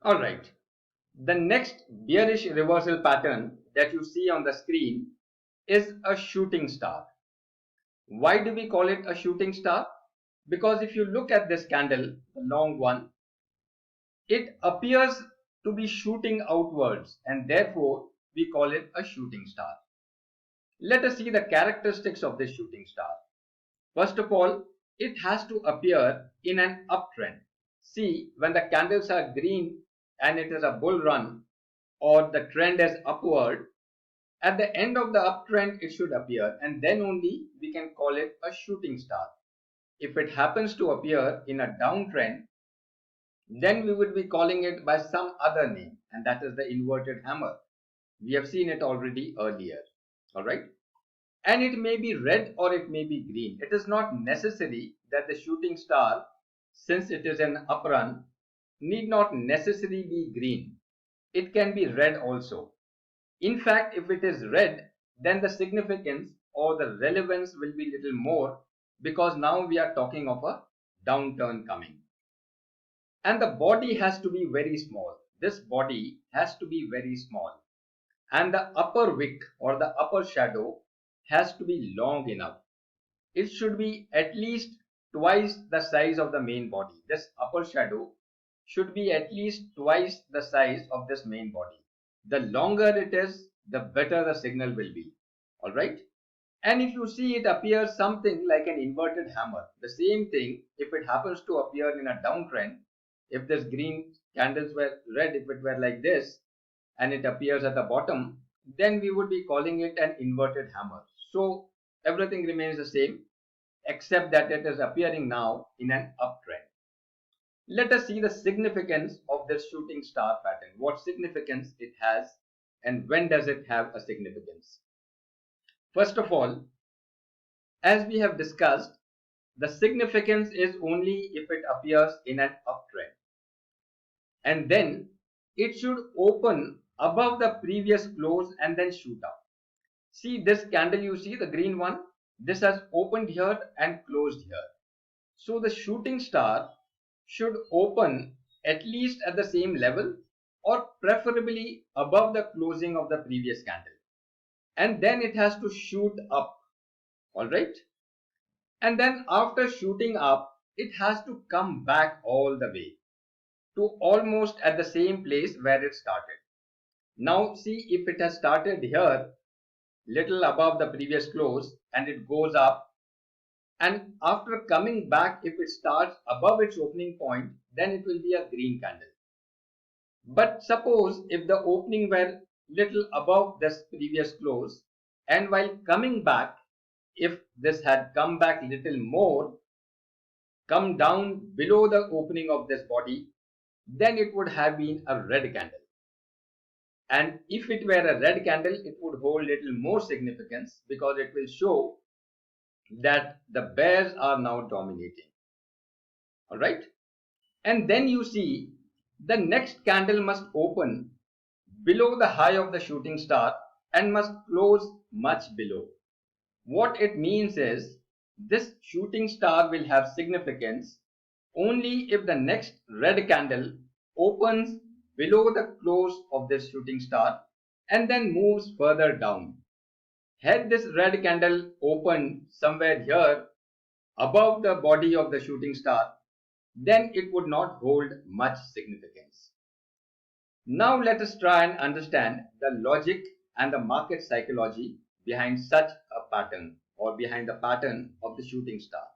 Alright, the next bearish reversal pattern that you see on the screen is a shooting star. Why do we call it a shooting star? Because if you look at this candle, the long one, it appears to be shooting outwards and therefore we call it a shooting star. Let us see the characteristics of this shooting star. First of all, it has to appear in an uptrend. See, when the candles are green and it is a bull run or the trend is upward, at the end of the uptrend it should appear and then only we can call it a shooting star. If it happens to appear in a downtrend, then we would be calling it by some other name, and that is the inverted hammer. We have seen it already earlier. Alright? And it may be red or it may be green. It is not necessary that the shooting star, since it is an uprun, need not necessarily be green. It can be red also. In fact, if it is red, then the significance or the relevance will be little more, because now we are talking of a downturn coming. And the body has to be very small. This body has to be very small. And the upper wick or the upper shadow has to be long enough. It should be at least twice the size of the main body. This upper shadow should be at least twice the size of this main body. The longer it is, the better the signal will be. Alright? And if you see, it appears something like an inverted hammer. The same thing, if it happens to appear in a downtrend, if this green candles were red, if it were like this, and it appears at the bottom, then we would be calling it an inverted hammer. So everything remains the same, except that it is appearing now in an uptrend. Let us see the significance of this shooting star pattern, what significance it has and when does it have a significance. First of all, as we have discussed, the significance is only if it appears in an uptrend. And then it should open above the previous close and then shoot up. See this candle, you see the green one, this has opened here and closed here. So the shooting star should open at least at the same level or preferably above the closing of the previous candle. And then it has to shoot up. Alright? And then after shooting up, it has to come back all the way to almost at the same place where it started. Now see, if it has started here, little above the previous close, and it goes up, and after coming back, if it starts above its opening point, then it will be a green candle. But suppose if the opening were little above this previous close, and while coming back, if this had come back little more, come down below the opening of this body, then it would have been a red candle. And if it were a red candle, it would hold little more significance because it will show that the bears are now dominating. Alright? And then you see the next candle must open below the high of the shooting star and must close much below. What it means is this shooting star will have significance only if the next red candle opens below the close of this shooting star and then moves further down. Had this red candle opened somewhere here above the body of the shooting star, then it would not hold much significance. Now let us try and understand the logic and the market psychology behind such a pattern or behind the pattern of the shooting star.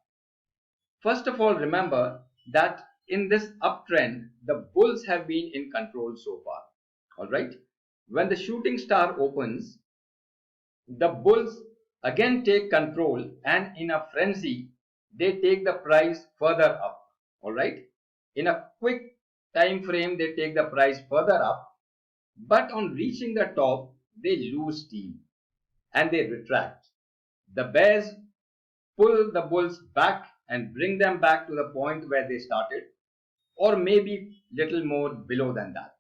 First of all, remember that in this uptrend, the bulls have been in control so far. Alright? When the shooting star opens, the bulls again take control and in a frenzy, they take the price further up. Alright? In a quick time frame, they take the price further up, but on reaching the top, they lose steam and they retract. The bears pull the bulls back and bring them back to the point where they started, or maybe little more below than that.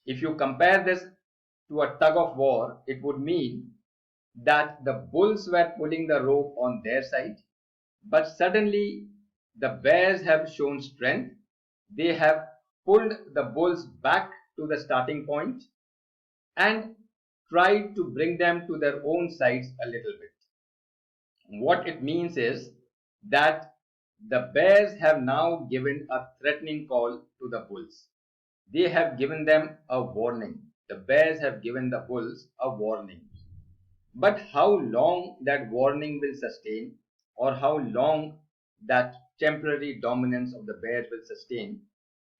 If you compare this to a tug of war, it would mean that the bulls were pulling the rope on their side, but suddenly the bears have shown strength. They have pulled the bulls back to the starting point and tried to bring them to their own sides a little bit. What it means is that the bears have now given a threatening call to the bulls. They have given them a warning. The bears have given the bulls a warning. But how long that warning will sustain, or how long that temporary dominance of the bears will sustain,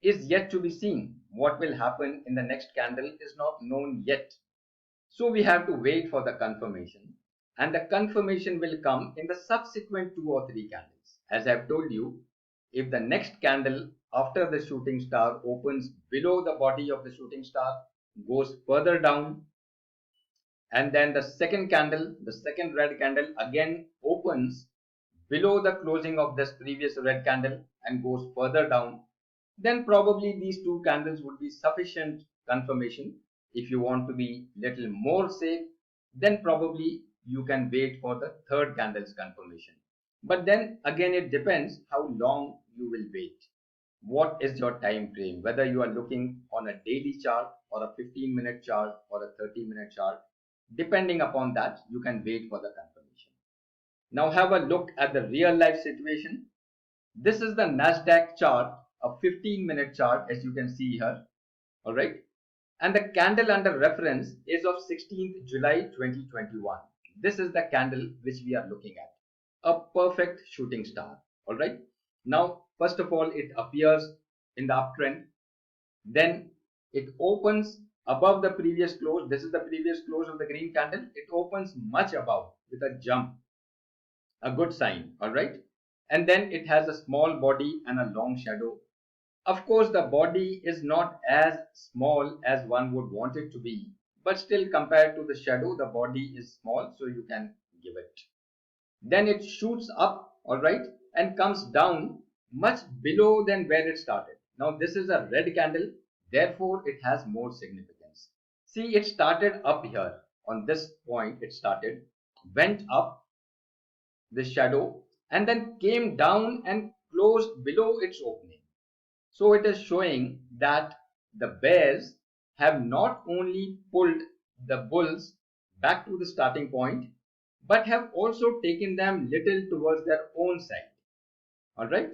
is yet to be seen. What will happen in the next candle is not known yet. So we have to wait for the confirmation, and the confirmation will come in the subsequent 2 or 3 candles. As I have told you, if the next candle after the shooting star opens below the body of the shooting star, goes further down, and then the second candle, the second red candle again opens below the closing of this previous red candle and goes further down, then probably these 2 candles would be sufficient confirmation. If you want to be little more safe, then probably you can wait for the third candle's confirmation. But then again, it depends how long you will wait. What is your time frame? Whether you are looking on a daily chart or a 15-minute chart or a 30-minute chart, depending upon that, you can wait for the confirmation. Now have a look at the real life situation. This is the Nasdaq chart, a 15-minute chart, as you can see here. All right. And the candle under reference is of 16th July 2021. This is the candle which we are looking at. A perfect shooting star. All right. Now, first of all, it appears in the uptrend. Then it opens above the previous close. This is the previous close of the green candle. It opens much above with a jump. A good sign. All right. And then it has a small body and a long shadow. Of course, the body is not as small as one would want it to be, but still compared to the shadow, the body is small, so you can give it. Then it shoots up, all right, and comes down much below than where it started. Now, this is a red candle, therefore it has more significance. See, it started up here. On this point, it started, went up the shadow, and then came down and closed below its opening. So it is showing that the bears have not only pulled the bulls back to the starting point, but have also taken them little towards their own side. All right.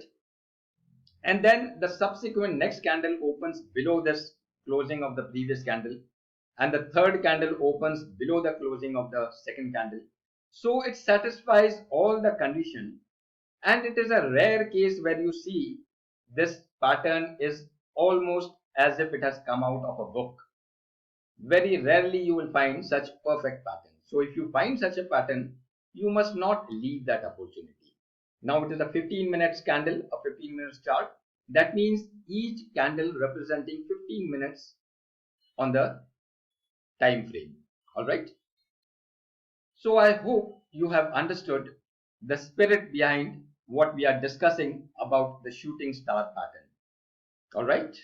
And then the subsequent next candle opens below this closing of the previous candle, and the third candle opens below the closing of the second candle. So it satisfies all the condition, and it is a rare case where you see this pattern is almost as if it has come out of a book. Very rarely you will find such perfect pattern. So if you find such a pattern, you must not leave that opportunity. Now it is a 15 minutes candle, a 15 minutes chart. That means each candle representing 15 minutes on the time frame. All right. So I hope you have understood the spirit behind what we are discussing about the shooting star pattern. All right.